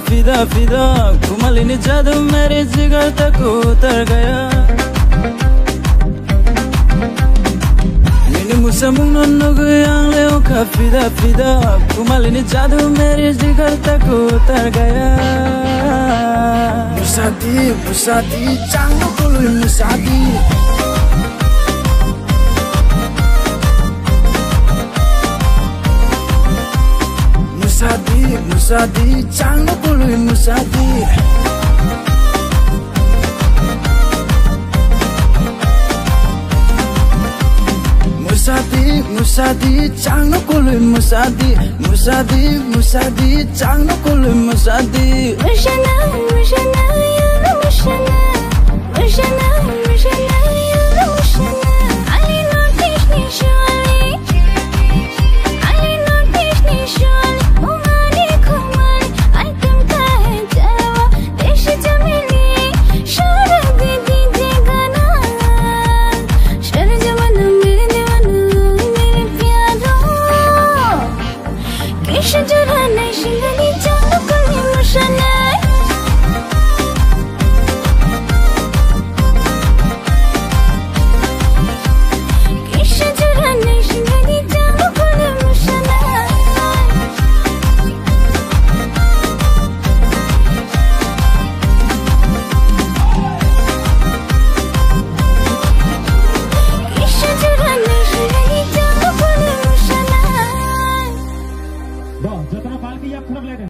फिदा फिदा घुमालिनी जादू मेरे जिगर तक उतर गया Ini musa mung nono goyang leo ka फिदा फिदा घुमालिनी जादू मेरे जिगर तक उतर गया Musadi jangan kului musadi Musadi jangan kului musadi Musadi jangan kului musadi Musadi jangan kului musadi Mushana